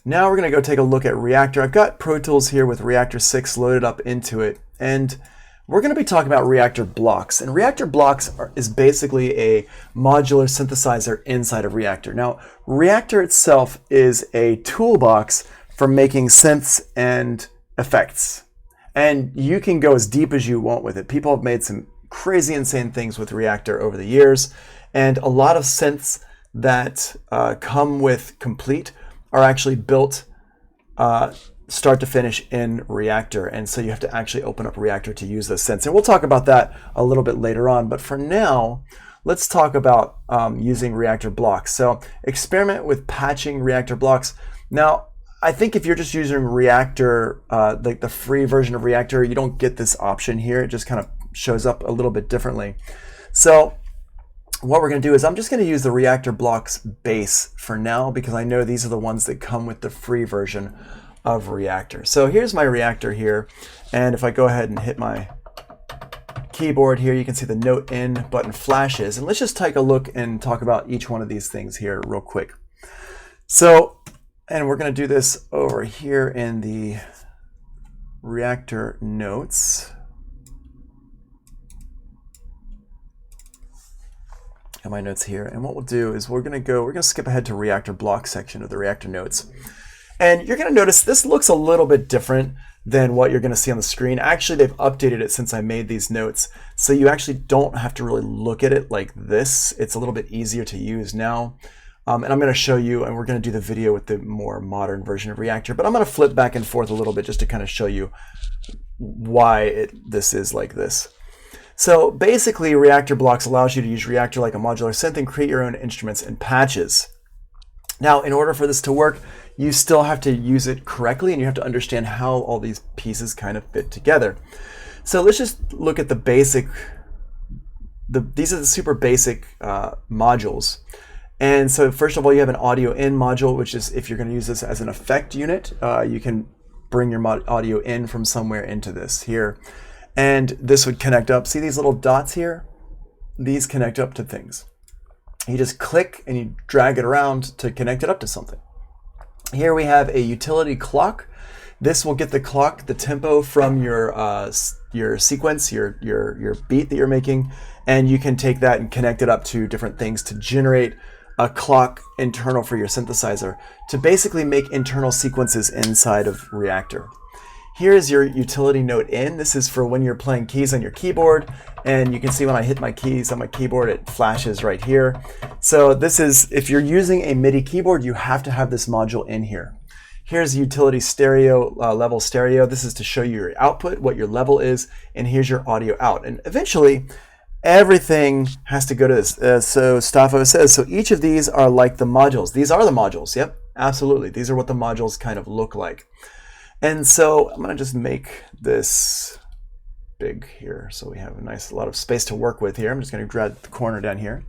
Now we're going to go take a look at Reactor. I've got Pro Tools here with Reactor 6 loaded up into it, and we're going to be talking about Reactor Blocks. And Reactor Blocks is basically a modular synthesizer inside of Reactor. Now, Reactor itself is a toolbox for making synths and effects. And you can go as deep as you want with it. People have made some crazy, insane things with Reactor over the years. And a lot of synths that come with Complete are actually built start to finish in Reactor, and so you have to actually open up Reactor to use those synths. And we'll talk about that a little bit later on, but for now, let's talk about using Reactor Blocks. So experiment with patching Reactor Blocks. Now, I think if you're just using Reactor, like the free version of Reactor, you don't get this option here. It just kind of shows up a little bit differently. So what we're going to do is I'm just going to use the Reactor Blocks base for now, because I know these are the ones that come with the free version of Reactor. So here's my Reactor here, and if I go ahead and hit my keyboard here, you can see the Note In button flashes, and let's just take a look and talk about each one of these things here real quick. So, and we're going to do this over here in the Reactor notes. Got my notes here, and what we'll do is we're going to skip ahead to Reactor Block section of the Reactor notes. And you're going to notice this looks a little bit different than what you're going to see on the screen. Actually, they've updated it since I made these notes, so you actually don't have to really look at it like this. It's a little bit easier to use now. And I'm going to show you, and we're going to do the video with the more modern version of Reactor, but I'm going to flip back and forth a little bit just to kind of show you why this is like this. So basically, Reactor Blocks allows you to use Reactor like a modular synth and create your own instruments and patches. Now, in order for this to work, you still have to use it correctly, and you have to understand how all these pieces kind of fit together. So let's just look at the basic, these are the super basic modules. And so first of all, you have an audio in module, which is if you're going to use this as an effect unit, you can bring your audio in from somewhere into this here. And this would connect up. See these little dots here? These connect up to things. You just click and you drag it around to connect it up to something. Here we have a utility clock. This will get the clock, the tempo from your sequence, your beat that you're making, and you can take that and connect it up to different things to generate a clock internal for your synthesizer to basically make internal sequences inside of Reactor. Here's your utility note in. This is for when you're playing keys on your keyboard, and you can see when I hit my keys on my keyboard, it flashes right here. So this is, if you're using a MIDI keyboard, you have to have this module in here. Here's utility stereo, level stereo. This is to show you your output, what your level is, and here's your audio out. And eventually, everything has to go to this. So Staffo says, so each of these are like the modules. These are the modules. Yep, absolutely. These are what the modules kind of look like. And so I'm going to just make this big here so we have a lot of space to work with here. I'm just going to drag the corner down here.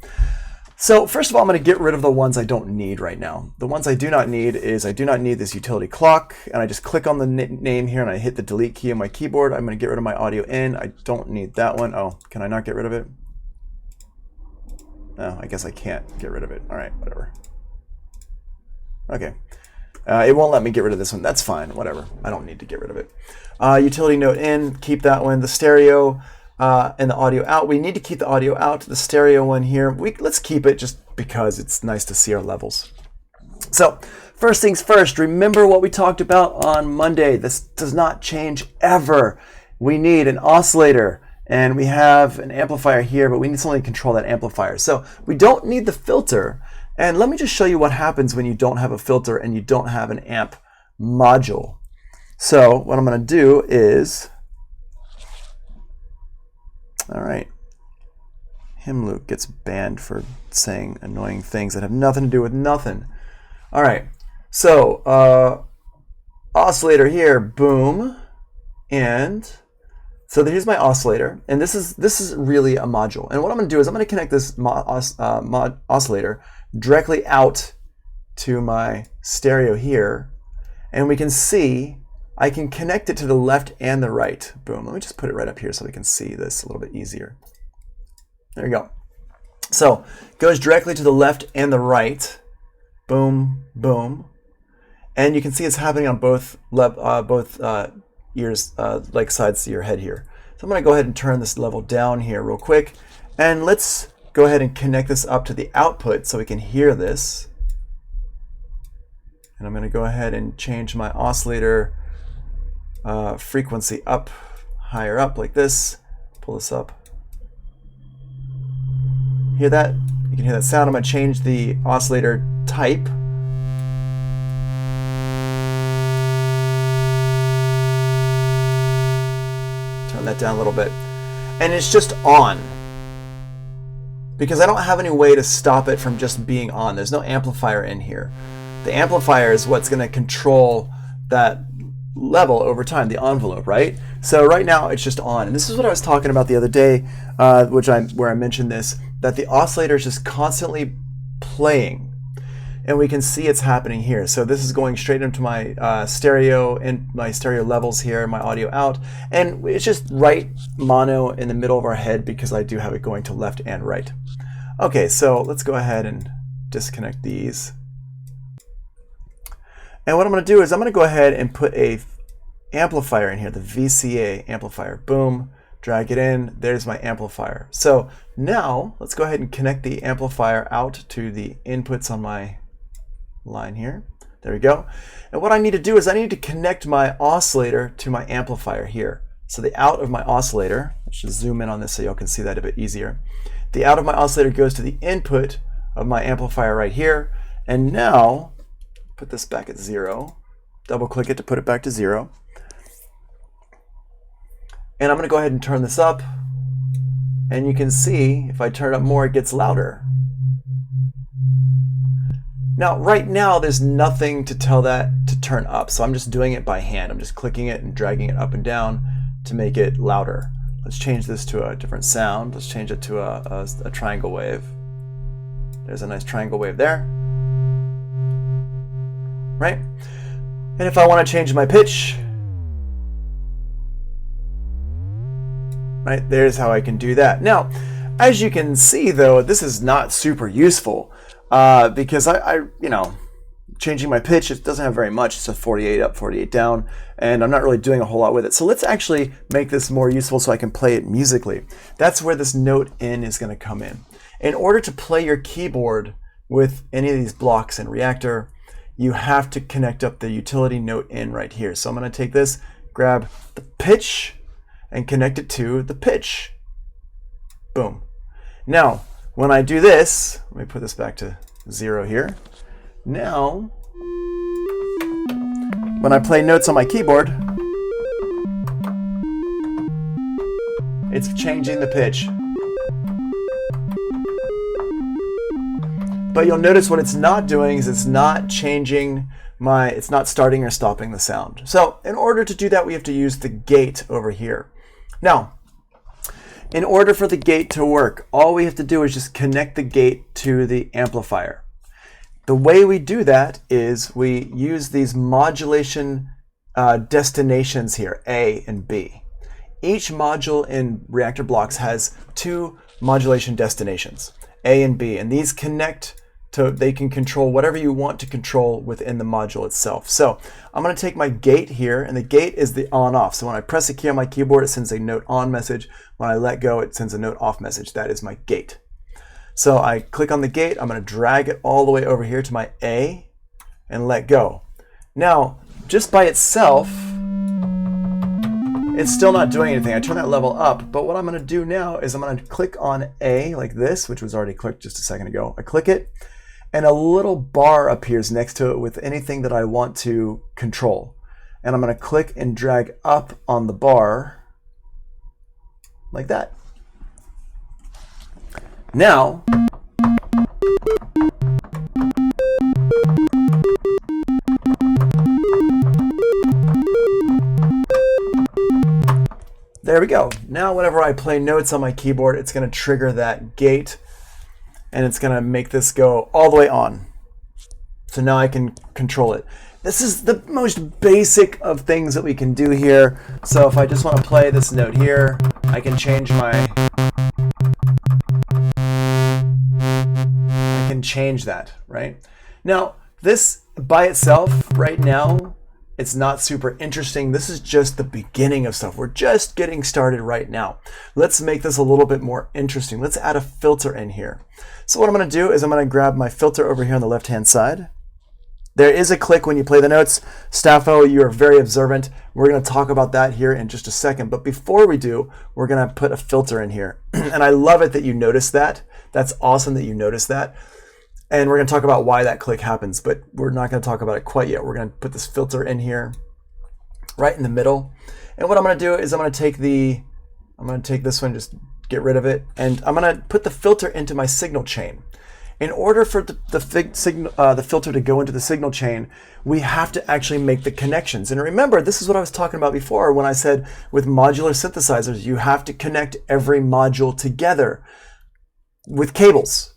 So first of all, I'm going to get rid of the ones I don't need right now. The ones I do not need is I do not need this utility clock, and I just click on the name here and I hit the delete key on my keyboard. I'm going to get rid of my audio in. I don't need that one. Oh, can I not get rid of it? No, I guess I can't get rid of it. All right, whatever. Okay. It won't let me get rid of this one. That's fine, whatever. I don't need to get rid of it. Utility note in, keep that one. The stereo and the audio out. We need to keep the audio out. The stereo one here, let's keep it just because it's nice to see our levels. So first things first, remember what we talked about on Monday. This does not change ever. We need an oscillator, and we have an amplifier here, but we need something to control that amplifier. So we don't need the filter. And let me just show you what happens when you don't have a filter and you don't have an amp module. So what I'm going to do is, all right, Himluke gets banned for saying annoying things that have nothing to do with nothing. All right, so oscillator here, boom, and so here's my oscillator, and this is really a module. And what I'm going to do is I'm going to connect this oscillator directly out to my stereo here, and we can see I can connect it to the left and the right. Boom. Let me just put it right up here so we can see this a little bit easier. There you go. So it goes directly to the left and the right. Boom, boom. And you can see it's happening on both ears, like sides of your head here. So I'm going to go ahead and turn this level down here real quick. And let's go ahead and connect this up to the output so we can hear this. And I'm going to go ahead and change my oscillator frequency up, higher up like this. Pull this up. Hear that? You can hear that sound. I'm going to change the oscillator type. Turn that down a little bit. And it's just on, because I don't have any way to stop it from just being on. There's no amplifier in here. The amplifier is what's going to control that level over time, the envelope, right? So right now it's just on. And this is what I was talking about the other day, where I mentioned this, that the oscillator is just constantly playing. And we can see it's happening here. So this is going straight into my stereo levels here, my audio out. And it's just right mono in the middle of our head because I do have it going to left and right. Okay, so let's go ahead and disconnect these. And what I'm going to do is I'm going to go ahead and put a amplifier in here, the Vca Amplifier. Boom, drag it in. There's my amplifier. So now let's go ahead and connect the amplifier out to the inputs on my line here. There we go. And what I need to do is I need to connect my oscillator to my amplifier here. So the out of my oscillator, let's just zoom in on this so y'all can see that a bit easier. The out of my oscillator goes to the input of my amplifier right here. And now, put this back at 0. Double click it to put it back to 0. And I'm going to go ahead and turn this up. And you can see if I turn it up more, it gets louder. Now, right now, there's nothing to tell that to turn up. So I'm just doing it by hand. I'm just clicking it and dragging it up and down to make it louder. Let's change this to a different sound. Let's change it to a triangle wave. There's a nice triangle wave there. Right? And if I want to change my pitch, right, there's how I can do that. Now, as you can see, though, this is not super useful because changing my pitch, it doesn't have very much. It's a 48 up, 48 down, and I'm not really doing a whole lot with it. So let's actually make this more useful so I can play it musically. That's where this note in is going to come in. In order to play your keyboard with any of these blocks in Reaktor, you have to connect up the utility note in right here. So I'm going to take this, grab the pitch, and connect it to the pitch. Boom. Now, when I do this, let me put this back to 0 here. Now, when I play notes on my keyboard, it's changing the pitch. But you'll notice what it's not doing is it's not changing it's not starting or stopping the sound. So in order to do that, we have to use the gate over here. Now, in order for the gate to work, all we have to do is just connect the gate to the amplifier. The way we do that is we use these modulation destinations here, A and B. Each module in Reactor Blocks has 2 modulation destinations, A and B, and these connect to, they can control whatever you want to control within the module itself. So I'm going to take my gate here, and the gate is the on-off. So when I press a key on my keyboard, it sends a note on message. When I let go, it sends a note off message. That is my gate. So I click on the gate, I'm going to drag it all the way over here to my A and let go. Now, just by itself, it's still not doing anything. I turn that level up, but what I'm going to do now is I'm going to click on A like this, which was already clicked just a second ago. I click it, and a little bar appears next to it with anything that I want to control. And I'm going to click and drag up on the bar like that. Now, there we go. Now whenever I play notes on my keyboard, it's going to trigger that gate, and it's going to make this go all the way on. So now I can control it. This is the most basic of things that we can do here. So if I just want to play this note here, I can change that, right? Now, this by itself right now, it's not super interesting. This is just the beginning of stuff. We're just getting started right now. Let's make this a little bit more interesting. Let's add a filter in here. So what I'm going to do is I'm going to grab my filter over here on the left-hand side. There is a click when you play the notes. Staffo, you are very observant. We're going to talk about that here in just a second. But before we do, we're going to put a filter in here. And I love it that you noticed that. That's awesome that you noticed that. And we're going to talk about why that click happens, but we're not going to talk about it quite yet. We're going to put this filter in here right in the middle. And what I'm going to do is I'm going to take this one, just get rid of it. And I'm going to put the filter into my signal chain. In order for the filter to go into the signal chain, we have to actually make the connections. And remember, this is what I was talking about before when I said with modular synthesizers, you have to connect every module together with cables.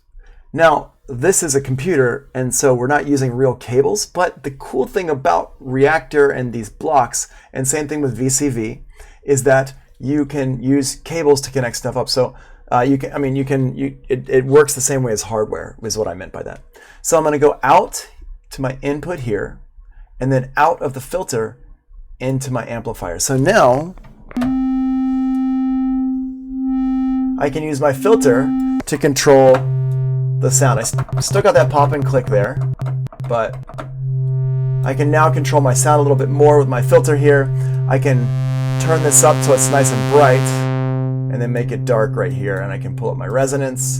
Now, this is a computer, and so we're not using real cables, but the cool thing about Reactor and these blocks, and same thing with VCV, is that you can use cables to connect stuff up. So it works the same way as hardware, is what I meant by that. So I'm going to go out to my input here, and then out of the filter into my amplifier. So now I can use my filter to control the sound. I still got that pop and click there, but I can now control my sound a little bit more with my filter here. I can turn this up so it's nice and bright, and then make it dark right here, and I can pull up my resonance,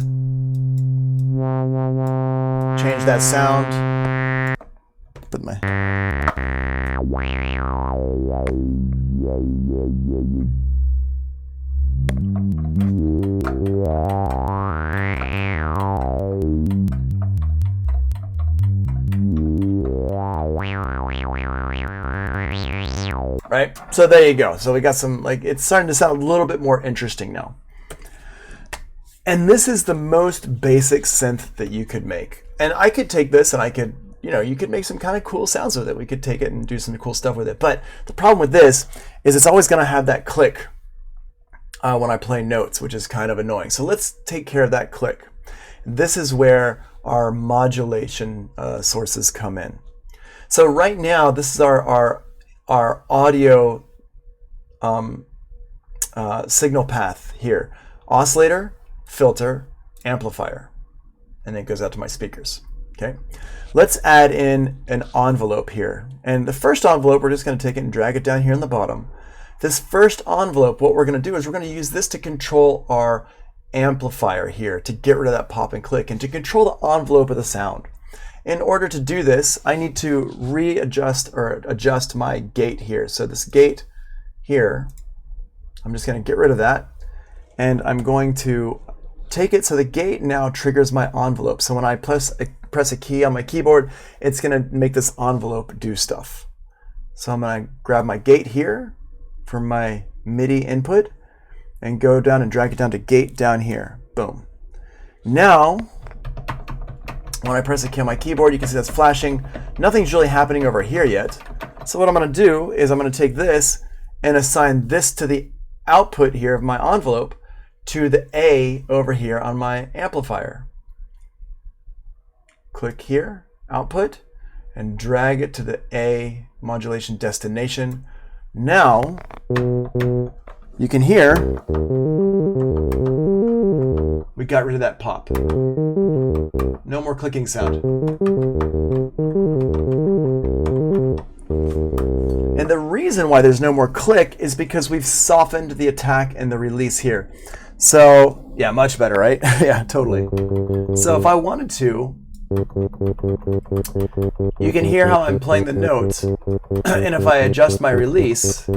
change that sound, put my right? So there you go. So we got some, like, it's starting to sound a little bit more interesting now. And this is the most basic synth that you could make. And I could take this and I could, you could make some kind of cool sounds with it. We could take it and do some cool stuff with it. But the problem with this is it's always going to have that click when I play notes, which is kind of annoying. So let's take care of that click. This is where our modulation sources come in. So right now, this is our audio signal path here. Oscillator, filter, amplifier. And then it goes out to my speakers. Okay. Let's add in an envelope here. And the first envelope, we're just going to take it and drag it down here on the bottom. This first envelope, what we're going to do is we're going to use this to control our amplifier here, to get rid of that pop and click, and to control the envelope of the sound. In order to do this, I need to readjust or adjust my gate here. So this gate here, I'm just going to get rid of that. And I'm going to take it so the gate now triggers my envelope. So when I press a key on my keyboard, it's going to make this envelope do stuff. So I'm going to grab my gate here from my MIDI input and go down and drag it down to gate down here. Boom. Now, when I press a key on my keyboard, you can see that's flashing. Nothing's really happening over here yet. So what I'm going to do is I'm going to take this and assign this to the output here of my envelope to the A over here on my amplifier. Click here, output, and drag it to the A modulation destination. Now, you can hear we got rid of that pop. No more clicking sound. And the reason why there's no more click is because we've softened the attack and the release here. So, yeah, much better, right? Yeah, totally. So if I wanted to, you can hear how I'm playing the notes. And if I adjust my release,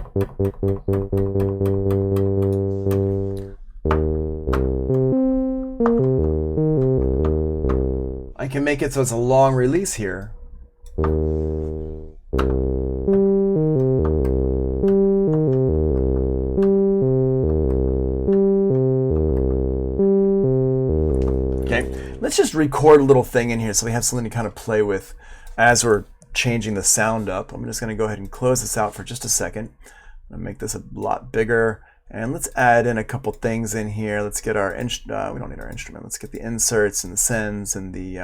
I can make it so it's a long release here. Okay, let's just record a little thing in here so we have something to kind of play with as we're changing the sound up. I'm just going to go ahead and close this out for just a second. I'm going to make this a lot bigger. And let's add in a couple things in here. Let's get our, we don't need our instrument. Let's get the inserts and the sends and the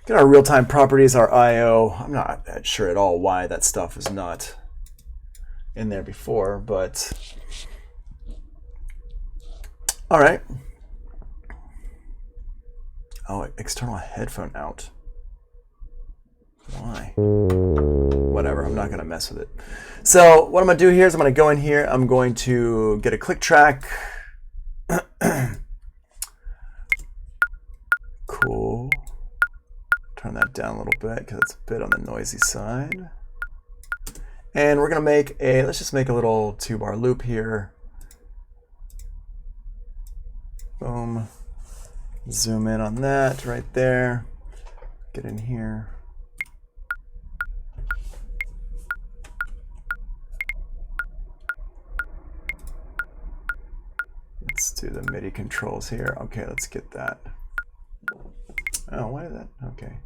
Get our real-time properties, our I/O. I'm not sure at all why that stuff is not in there before, but all right. Oh, external headphone out. Why? Whatever, I'm not gonna mess with it. So what I'm gonna do here is I'm gonna go in here, I'm going to get a click track. Cool. Turn that down a little bit because it's a bit on the noisy side. And we're gonna make a, let's just make a little 2-bar loop here. Boom. Zoom in on that right there. Get in here. Let's do the MIDI controls here. Okay, let's get that. Oh, why is that? Okay.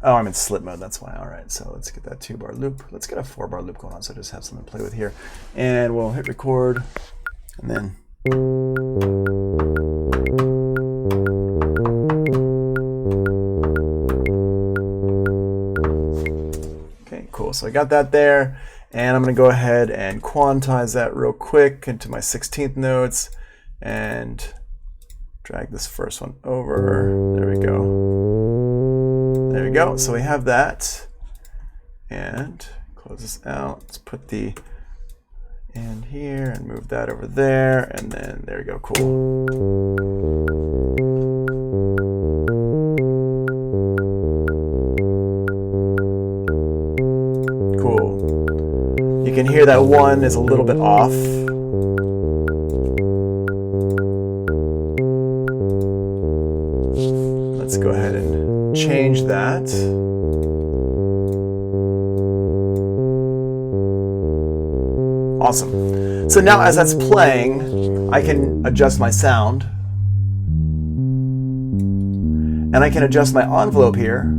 Oh, I'm in slip mode, that's why. All right, so let's get that 2-bar loop. Let's get a 4-bar loop going on so I just have something to play with here. And we'll hit record, and then. Okay, cool, so I got that there. And I'm gonna go ahead and quantize that real quick into my 16th notes and drag this first one over. There we go. There we go. So we have that. And close this out. Let's put the end here and move that over there. And then there we go. Cool. Cool. You can hear that one is a little bit off. Let's go ahead and change that. Awesome. So now as that's playing, I can adjust my sound. And I can adjust my envelope here.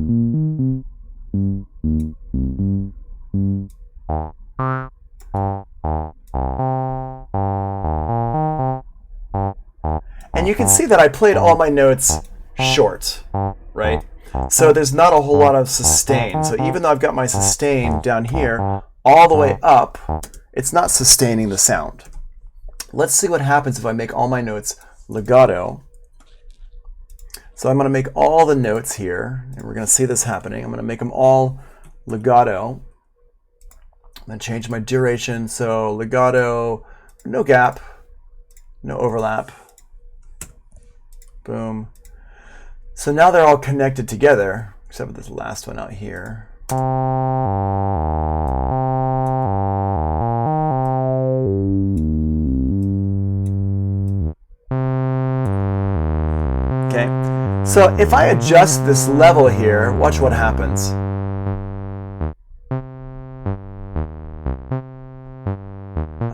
And you can see that I played all my notes short, right? So there's not a whole lot of sustain. So even though I've got my sustain down here, all the way up, it's not sustaining the sound. Let's see what happens if I make all my notes legato. So I'm gonna make all the notes here, and we're gonna see this happening. I'm gonna make them all legato. I'm gonna change my duration, so legato, no gap, no overlap. Boom. So now they're all connected together, except for this last one out here. Okay, so if I adjust this level here, watch what happens.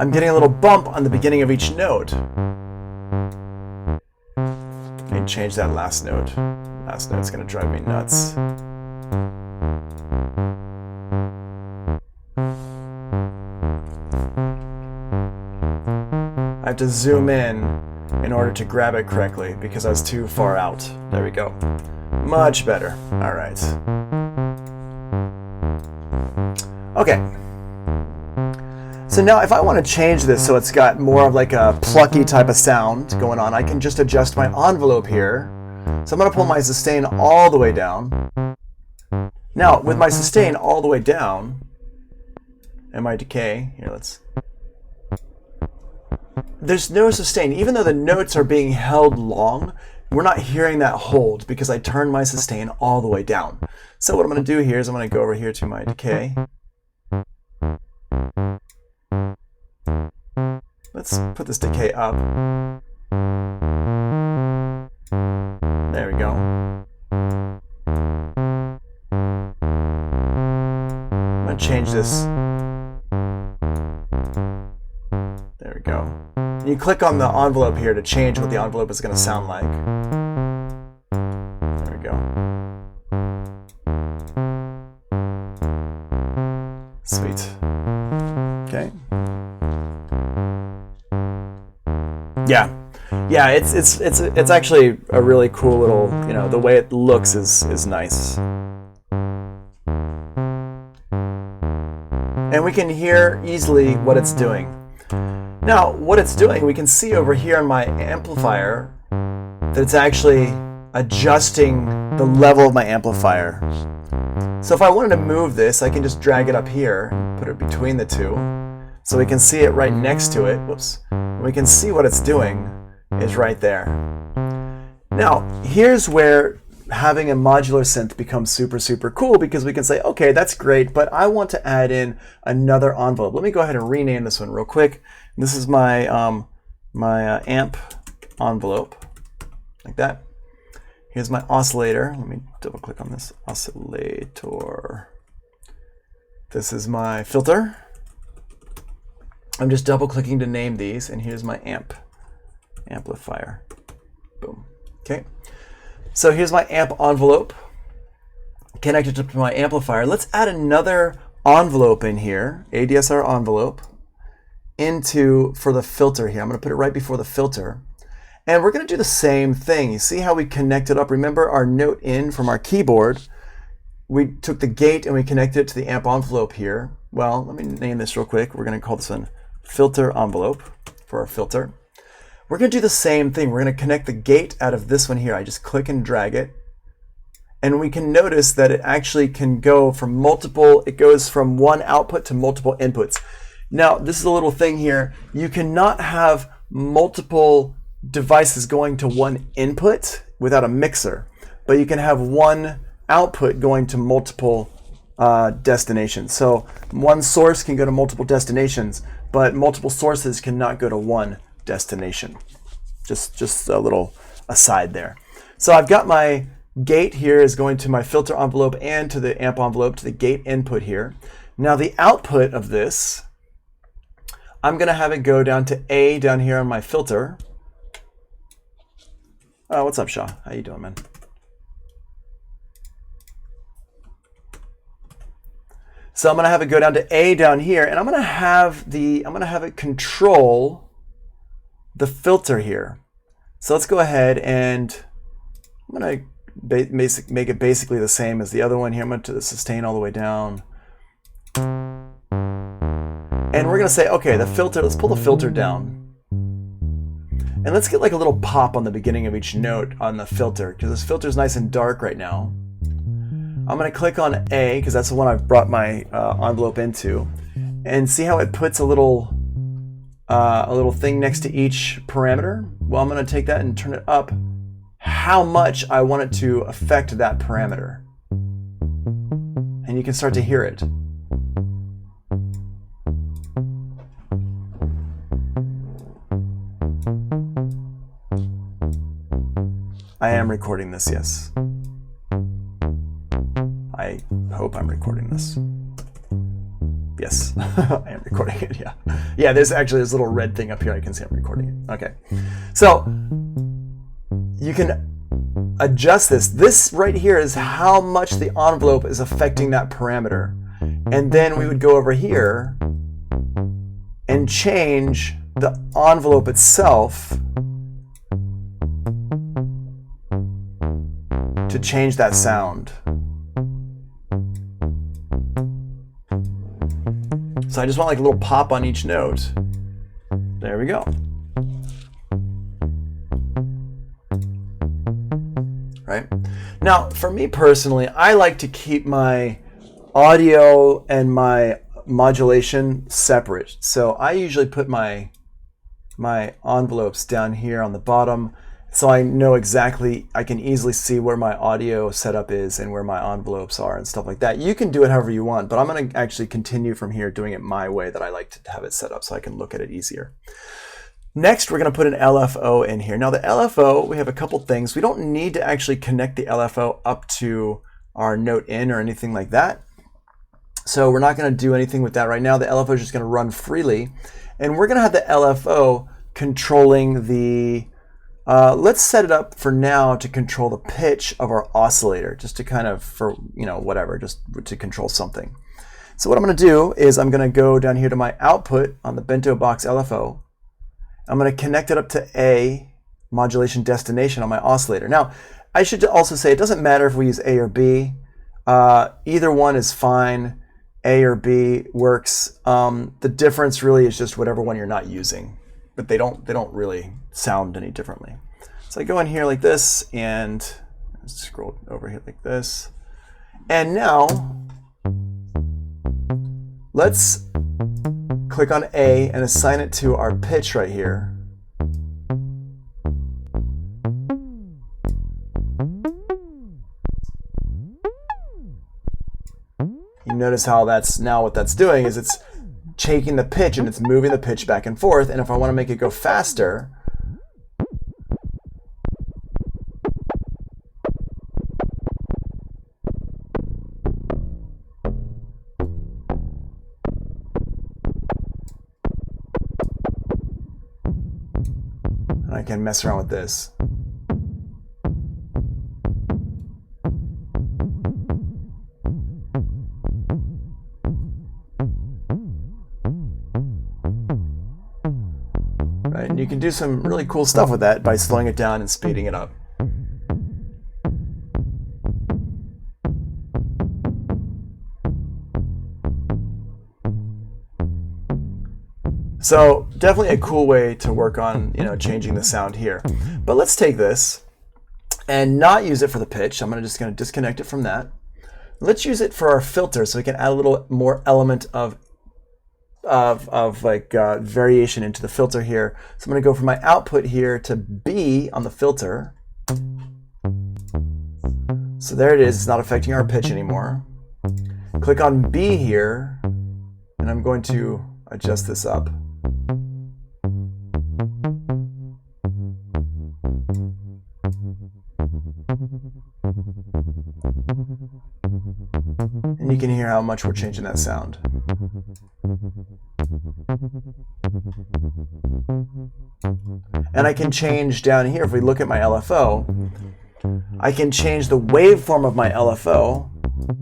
I'm getting a little bump on the beginning of each note. Change that last note. Last note's gonna drive me nuts. I have to zoom in order to grab it correctly because I was too far out. There we go. Much better. All right. Okay. So now if I want to change this so it's got more of like a plucky type of sound going on, I can just adjust my envelope here. So I'm going to pull my sustain all the way down. Now with my sustain all the way down, and my decay, here there's no sustain. Even though the notes are being held long, we're not hearing that hold because I turned my sustain all the way down. So what I'm going to do here is I'm going to go over here to my decay. Let's put this decay up. There we go. I'm going to change this. There we go. And you click on the envelope here to change what the envelope is going to sound like. There we go. Sweet. Okay. Yeah, it's actually a really cool little, the way it looks is nice. And we can hear easily what it's doing. Now, what it's doing, we can see over here on my amplifier that it's actually adjusting the level of my amplifier. So if I wanted to move this, I can just drag it up here and put it between the two. So we can see it right next to it. Whoops. We can see what it's doing is right there. Now, here's where having a modular synth becomes super, super cool, because we can say, okay, that's great, but I want to add in another envelope. Let me go ahead and rename this one real quick. This is my, amp envelope, like that. Here's my oscillator. Let me double click on this oscillator. This is my filter. I'm just double clicking to name these, and here's my amplifier. Boom. Okay. So here's my amp envelope connected to my amplifier. Let's add another envelope in here, ADSR envelope, for the filter here. I'm going to put it right before the filter. And we're going to do the same thing. You see how we connected up? Remember our note in from our keyboard? We took the gate and we connected it to the amp envelope here. Well, let me name this real quick. We're going to call this one filter envelope for our filter. We're going to do the same thing. We're going to connect the gate out of this one here. I just click and drag it. And we can notice that it actually can go from multiple, it goes from one output to multiple inputs. Now, this is a little thing here. You cannot have multiple devices going to one input without a mixer, but you can have one output going to multiple destinations. So one source can go to multiple destinations, but multiple sources cannot go to one destination. Just a little aside there. So I've got my gate here is going to my filter envelope and to the amp envelope, to the gate input here. Now the output of this, I'm going to have it go down to A down here on my filter. Oh, what's up, Shaw? How you doing, man? So I'm going to have it go down to A down here, and I'm going to have it control the filter here. So let's go ahead and I'm going to make it basically the same as the other one here. I'm going to sustain all the way down. And we're going to say, okay, the filter, let's pull the filter down. And let's get like a little pop on the beginning of each note on the filter, because this filter is nice and dark right now. I'm going to click on A, because that's the one I've brought my envelope into, and see how it puts a little thing next to each parameter. Well, I'm going to take that and turn it up how much I want it to affect that parameter. And you can start to hear it. I am recording this, yes. I hope I'm recording this. Yes, I am recording it, yeah. Yeah, there's actually this little red thing up here. I can see I'm recording it. Okay. So you can adjust this. This right here is how much the envelope is affecting that parameter. And then we would go over here and change the envelope itself to change that sound. So I just want like a little pop on each note. There we go. Right? Now, for me personally, I like to keep my audio and my modulation separate. So I usually put my envelopes down here on the bottom, so I know exactly, I can easily see where my audio setup is and where my envelopes are and stuff like that. You can do it however you want, but I'm going to actually continue from here doing it my way that I like to have it set up so I can look at it easier. Next, we're going to put an LFO in here. Now the LFO, we have a couple things. We don't need to actually connect the LFO up to our note in or anything like that. So we're not going to do anything with that right now. The LFO is just going to run freely. And we're going to have the LFO controlling the, let's set it up for now to control the pitch of our oscillator, just to kind of, for, you know, whatever, just to control something. So what I'm going to do is I'm going to go down here to my output on the bento box LFO. I'm going to connect it up to A, modulation destination on my oscillator. Now, I should also say it doesn't matter if we use A or B. Either one is fine. A or B works. The difference really is just whatever one you're not using, but they don't really sound any differently. So I go in here like this and scroll over here like this. And now let's click on A and assign it to our pitch right here. You notice how that's now what that's doing is it's taking the pitch and it's moving the pitch back and forth. And if I want to make it go faster, and I can mess around with this. Right, and you can do some really cool stuff with that by slowing it down and speeding it up. So definitely a cool way to work on, changing the sound here. But let's take this and not use it for the pitch. I'm just going to disconnect it from that. Let's use it for our filter so we can add a little more element of variation into the filter here. So I'm going to go from my output here to B on the filter. So there it is. It's not affecting our pitch anymore. Click on B here, and I'm going to adjust this up. And you can hear how much we're changing that sound. And I can change down here, if we look at my LFO, I can change the waveform of my LFO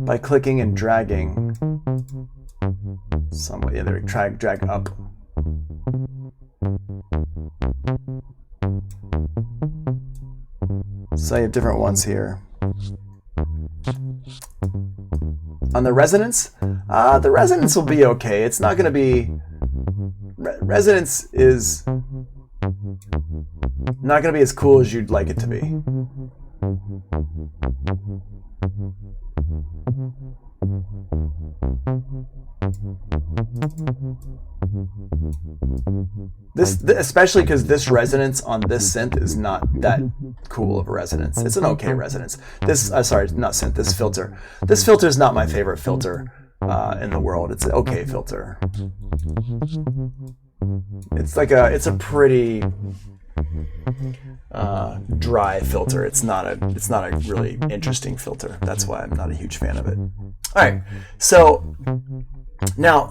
by clicking and dragging somewhat. Yeah, there, drag up. So I have different ones here. On the resonance will be okay. It's not going to be, resonance is not going to be as cool as you'd like it to be. Especially because this resonance on this synth is not that cool of a resonance. It's an okay resonance. Sorry, not synth, this filter. This filter is not my favorite filter in the world. It's an okay filter. It's a pretty dry filter. It's not a really interesting filter. That's why I'm not a huge fan of it. All right, so now,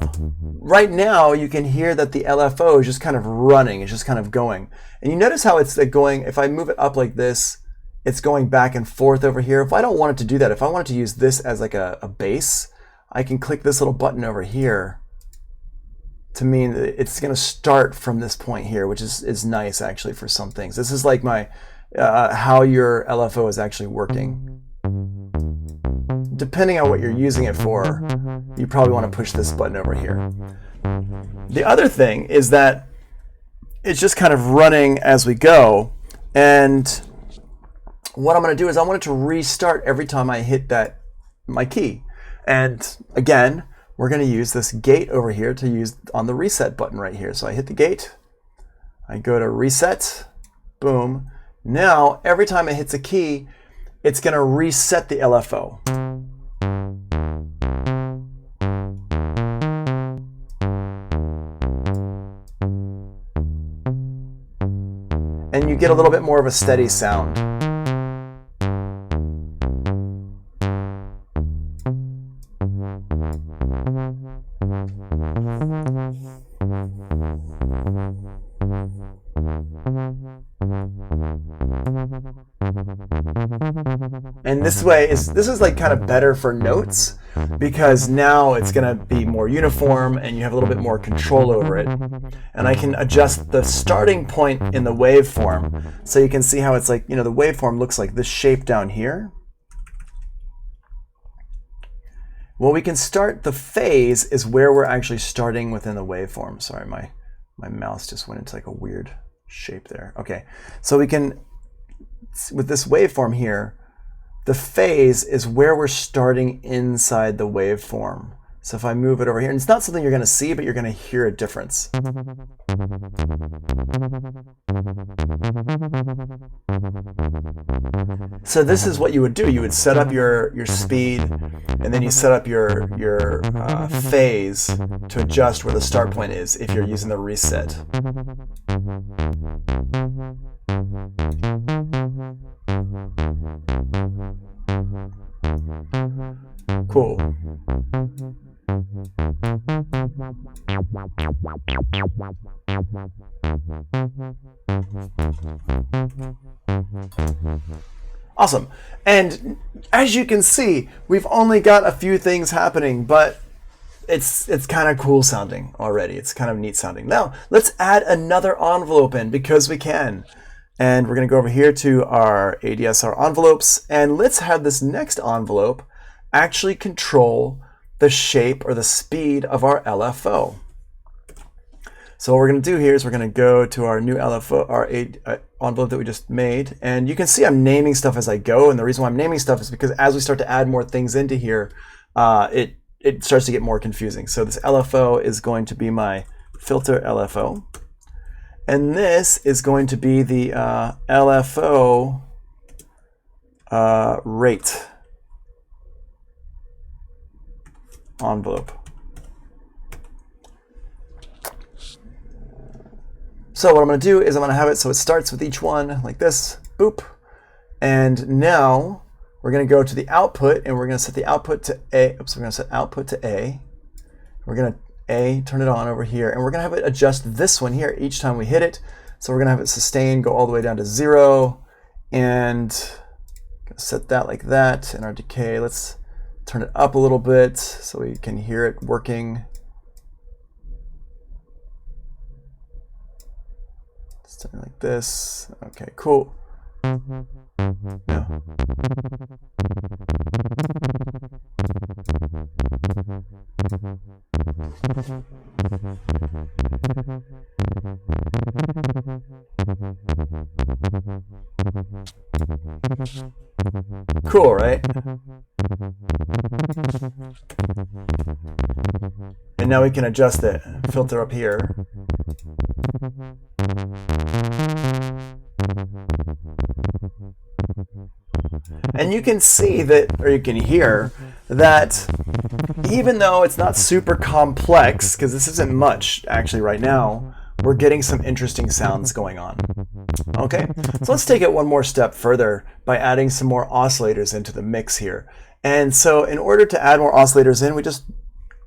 right now, you can hear that the LFO is just kind of running. It's just kind of going. And you notice how it's going, if I move it up like this, it's going back and forth over here. If I don't want it to do that, if I want it to use this as like a bass, I can click this little button over here to mean that it's going to start from this point here, which is nice actually for some things. This is like my how your LFO is actually working. Depending on what you're using it for, you probably want to push this button over here. The other thing is that it's just kind of running as we go. And what I'm going to do is I want it to restart every time I hit my key. And again, we're going to use this gate over here to use on the reset button right here. So I hit the gate, I go to reset, boom. Now, every time it hits a key, it's going to reset the LFO. And you get a little bit more of a steady sound. And this is like kind of better for notes because now it's going to be more uniform and you have a little bit more control over it. And I can adjust the starting point in the waveform so you can see how it's like, the waveform looks like this shape down here. Well, we can start, the phase is where we're actually starting within the waveform. Sorry, my mouse just went into like a weird shape there. Okay, so we can, with this waveform here, the phase is where we're starting inside the waveform. So if I move it over here, and it's not something you're going to see, but you're going to hear a difference. So this is what you would do. You would set up your speed, and then you set up your phase to adjust where the start point is if you're using the reset. Cool. Awesome. And as you can see, we've only got a few things happening, but it's kind of cool sounding already. It's kind of neat sounding. Now, let's add another envelope in because we can. And we're going to go over here to our ADSR envelopes, and let's have this next envelope actually control the shape or the speed of our LFO. So what we're going to do here is we're going to go to our new LFO, our envelope that we just made, and you can see I'm naming stuff as I go, and the reason why I'm naming stuff is because as we start to add more things into here, it starts to get more confusing. So this LFO is going to be my filter LFO, and this is going to be the LFO rate envelope. So what I'm going to do is I'm going to have it so it starts with each one like this, boop, and now we're going to go to the output and we're going to set the output to A. Oops, we're going to set output to A. We're going to turn it on over here, and we're going to have it adjust this one here each time we hit it. So we're going to have it sustain, go all the way down to 0, and set that like that. And our decay, let's turn it up a little bit so we can hear it working. Something like this. Okay, cool. Yeah. Cool, right? And now we can adjust it. Filter up here. And you can see that, or you can hear that even though it's not super complex, because this isn't much actually right now, we're getting some interesting sounds going on. Okay, so let's take it one more step further by adding some more oscillators into the mix here. And so in order to add more oscillators in, we just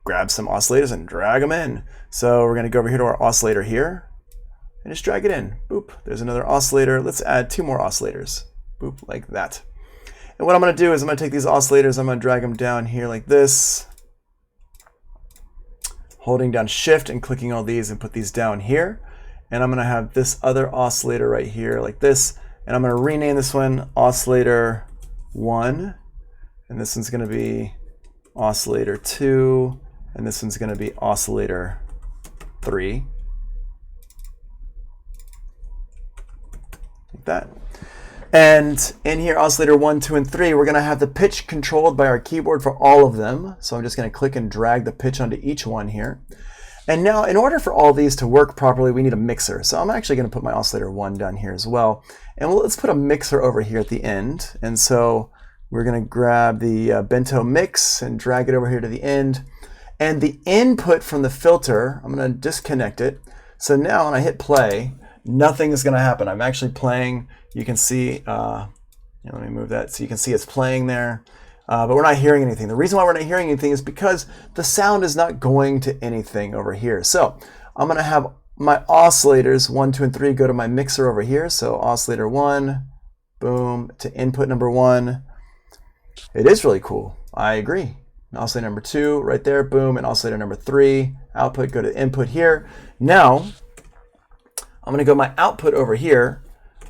grab some oscillators and drag them in. So we're going to go over here to our oscillator here and just drag it in. Boop, there's another oscillator. Let's add 2 more oscillators. Boop, like that. And what I'm going to do is I'm going to take these oscillators, I'm going to drag them down here like this, holding down Shift and clicking all these and put these down here. And I'm going to have this other oscillator right here like this, and I'm going to rename this one oscillator 1, and this one's going to be oscillator 2, and this one's going to be oscillator 3. Like that. And in here, oscillator 1, 2, and 3, we're going to have the pitch controlled by our keyboard for all of them. So I'm just going to click and drag the pitch onto each one here. And now, in order for all these to work properly, we need a mixer. So I'm actually going to put my oscillator 1 down here as well. And let's put a mixer over here at the end. And so we're going to grab the bento mix and drag it over here to the end. And the input from the filter, I'm going to disconnect it. So now when I hit play, nothing is going to happen. I'm actually playing. You can see, let me move that so you can see it's playing there, but we're not hearing anything. The reason why we're not hearing anything is because the sound is not going to anything over here. So I'm going to have my oscillators 1, 2, and 3 go to my mixer over here. So oscillator 1, boom, to input number 1. It is really cool. I agree. Oscillator number 2 right there, boom, and oscillator number 3, output, go to input here. Now, I'm going to go my output over here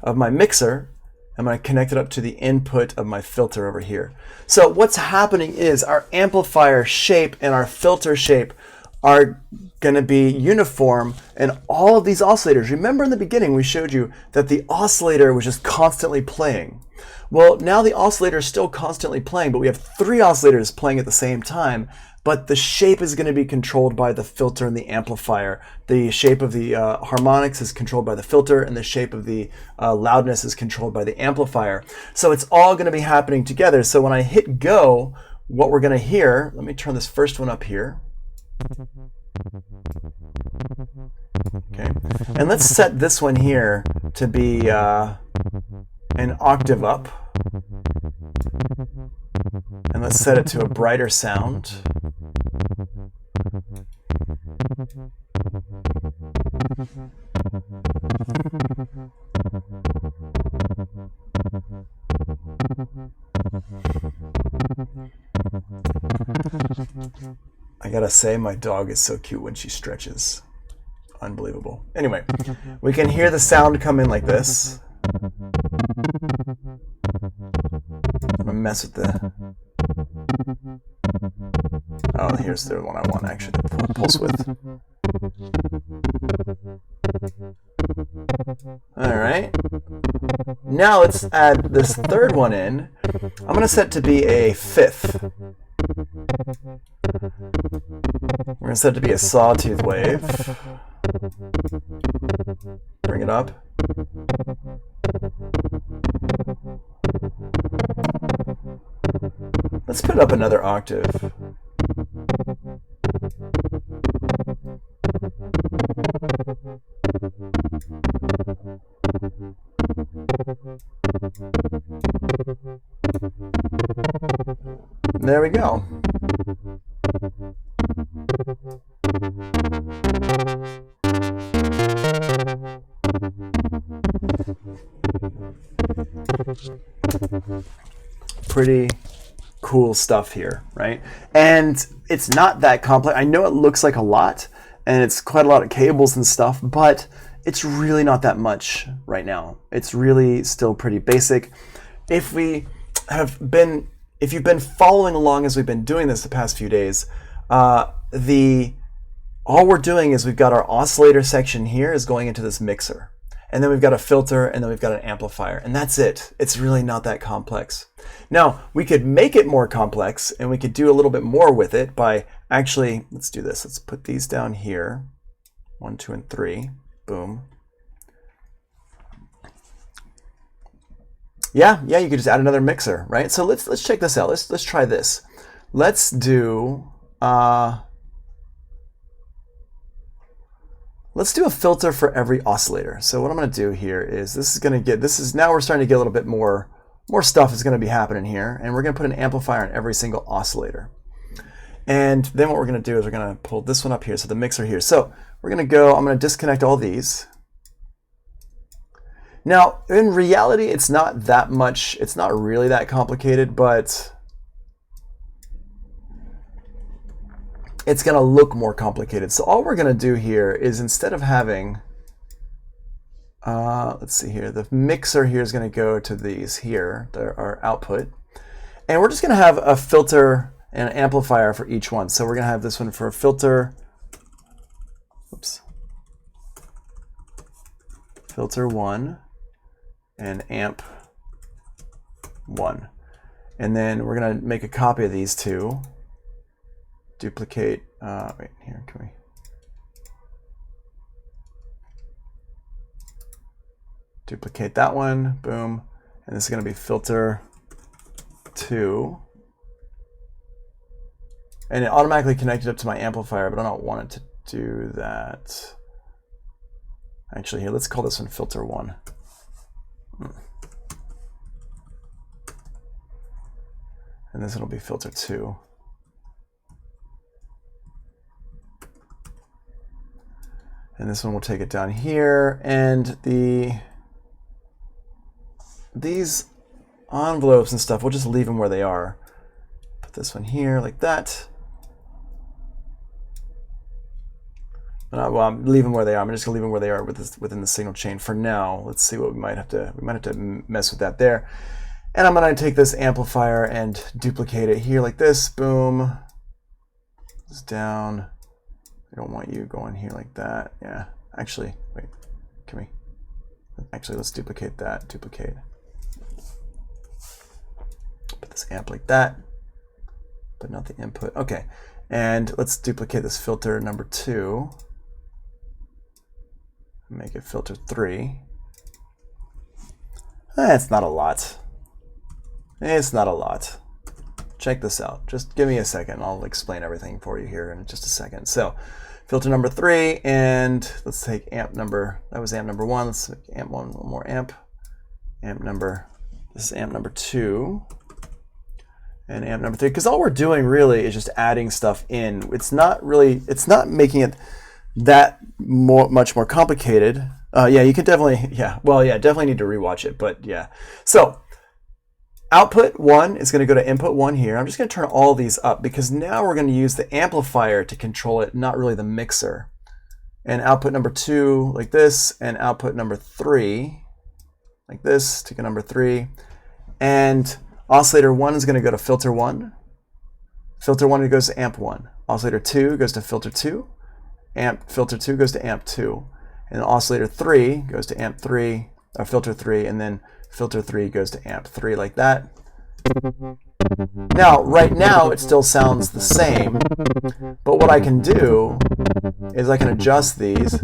of my mixer, I'm going to connect it up to the input of my filter over here. So what's happening is our amplifier shape and our filter shape are going to be uniform in all of these oscillators. Remember in the beginning we showed you that the oscillator was just constantly playing. Well, now the oscillator is still constantly playing, but we have 3 oscillators playing at the same time, but the shape is going to be controlled by the filter and the amplifier. The shape of the harmonics is controlled by the filter, and the shape of the loudness is controlled by the amplifier. So it's all going to be happening together. So when I hit go, what we're going to hear, let me turn this first one up here. Okay, and let's set this one here to be an octave up. And let's set it to a brighter sound. I gotta say, my dog is so cute when she stretches. Unbelievable. Anyway, we can hear the sound come in like this. I'm gonna mess with the... Oh, here's the one I want actually to pulse with. All right. Now let's add this third one in. I'm gonna set it to be a fifth. We're gonna set it to be a sawtooth wave. Bring it up. Let's put it up another octave. There we go. Pretty cool stuff here, right? And it's not that complex. I know it looks like a lot, and it's quite a lot of cables and stuff, but it's really not that much right now. It's really still pretty basic. If you've been following along as we've been doing this the past few days, all we're doing is we've got our oscillator section here is going into this mixer. And then we've got a filter, and then we've got an amplifier, and that's it. It's really not that complex. Now, we could make it more complex, and we could do a little bit more with it by actually, let's do this. Let's put these down here. 1, 2, and 3. Boom. Yeah, you could just add another mixer, right? So let's check this out. Let's try this. Let's do let's do a filter for every oscillator. So what I'm going to do here is now we're starting to get a little bit more stuff is going to be happening here, and we're going to put an amplifier on every single oscillator. And then what we're going to do is we're going to pull this one up here, so the mixer here. So we're going to go, I'm going to disconnect all these. Now, in reality, it's not that much, it's not really that complicated, but it's going to look more complicated. So all we're going to do here is instead of having, let's see here, the mixer here is going to go to these here, our output. And we're just going to have a filter and an amplifier for each one. So we're going to have this one for filter, filter 1 and amp 1. And then we're going to make a copy of these two. Duplicate, wait, here, can we? Duplicate that one, boom. And this is going to be filter 2. And it automatically connected up to my amplifier, but I don't want it to do that. Actually, here, let's call this one filter 1. And this one will be filter 2. And this one will take it down here, and these envelopes and stuff, we'll just leave them where they are. Put this one here like that. Well, I'm leaving them where they are. I'm just gonna leave them where they are within the signal chain for now. Let's see what we might have to mess with that there. And I'm gonna take this amplifier and duplicate it here like this. Boom. This down. I don't want you going here like that. Yeah. Actually, wait. Can we? Actually, let's duplicate that. Duplicate. Put this amp like that, but not the input. Okay. And let's duplicate this filter number 2. Make it filter 3. It's not a lot. It's not a lot. Check this out. Just give me a second. I'll explain everything for you here in just a second. So filter number 3, and let's take amp number, that was amp number 1. Let's make amp one more amp. This is amp number 2. And amp number 3, because all we're doing really is just adding stuff in. It's not making it that much more complicated. Yeah, you could definitely, definitely need to rewatch it, but yeah. So output 1 is going to go to input 1 here. I'm just going to turn all these up because now we're going to use the amplifier to control it, not really the mixer. And output number 2 like this, and output number 3 like this, take a number 3. And oscillator 1 is going to go to filter 1. Filter 1 goes to amp 1. Oscillator 2 goes to filter 2. Filter 2 goes to amp 2. And oscillator 3 goes to amp 3, or filter 3, and then filter 3 goes to amp 3 like that. Now, right now, it still sounds the same, but what I can do is I can adjust these.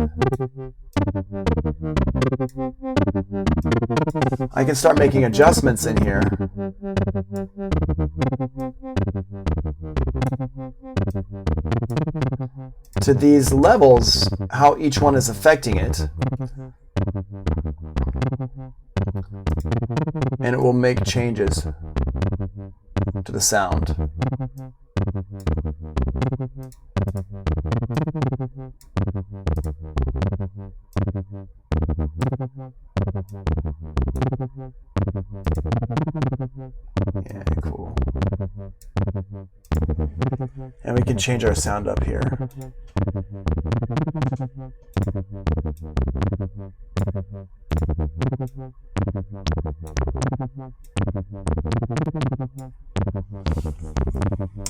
I can start making adjustments in here. To these levels, how each one is affecting it. And it will make changes to the sound. Yeah, cool. And we can change our sound up here.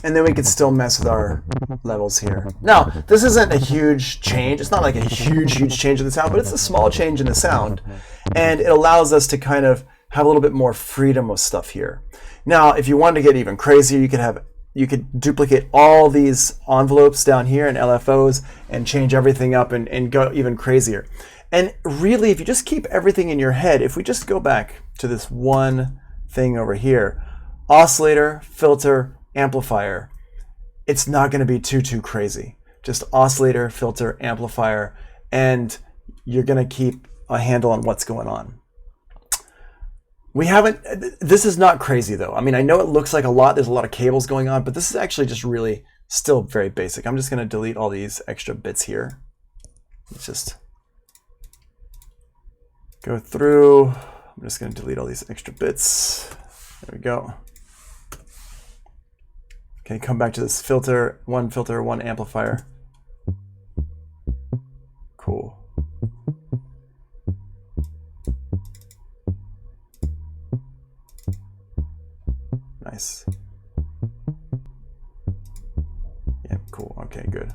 And then we can still mess with our levels here. Now, this isn't a huge change. It's not like a huge change in the sound, but it's a small change in the sound. And it allows us to kind of have a little bit more freedom with stuff here. Now, if you wanted to get even crazier, you could duplicate all these envelopes down here in LFOs and change everything up and go even crazier. And really, if you just keep everything in your head, if we just go back to this one thing over here, oscillator, filter, amplifier, it's not going to be too crazy. Just oscillator, filter, amplifier, and you're going to keep a handle on what's going on. This is not crazy though. I mean, I know it looks like a lot, there's a lot of cables going on, but this is actually just really still very basic. I'm just going to delete all these extra bits here. Let's just go through. I'm just going to delete all these extra bits. There we go. Okay, come back to this filter, one amplifier. Cool. Nice. Yeah, cool. Okay, good.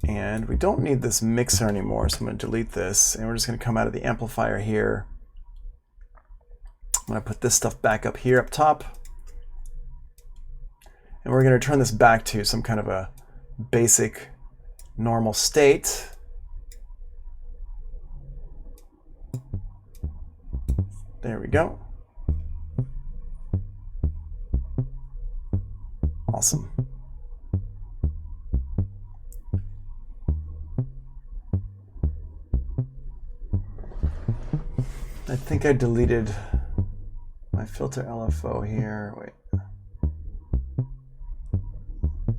And we don't need this mixer anymore, so I'm going to delete this, and we're just going to come out of the amplifier here. I'm going to put this stuff back up here up top. And we're going to turn this back to some kind of a basic normal state. There we go. Awesome. I think I deleted my filter LFO here. Wait.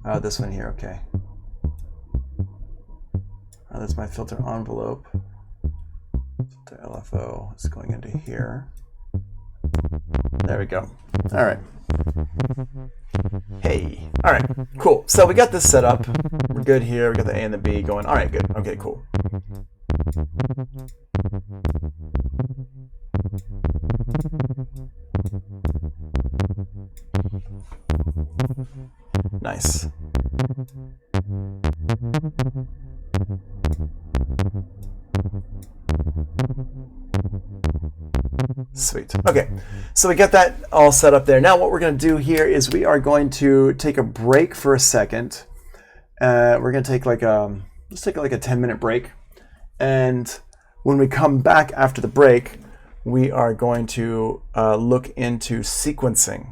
Oh, this one here, okay. Oh, that's my filter envelope. Filter LFO is going into here. There we go. All right. Hey, all right, cool. So we got this set up. We're good here. We got the A and the B going. All right, good. Okay, cool. Nice. Sweet. Okay, so we got that all set up there. Now what we're going to do here is we are going to take a break for a second. We're going to take like let's take like a 10-minute break. And when we come back after the break, we are going to look into sequencing.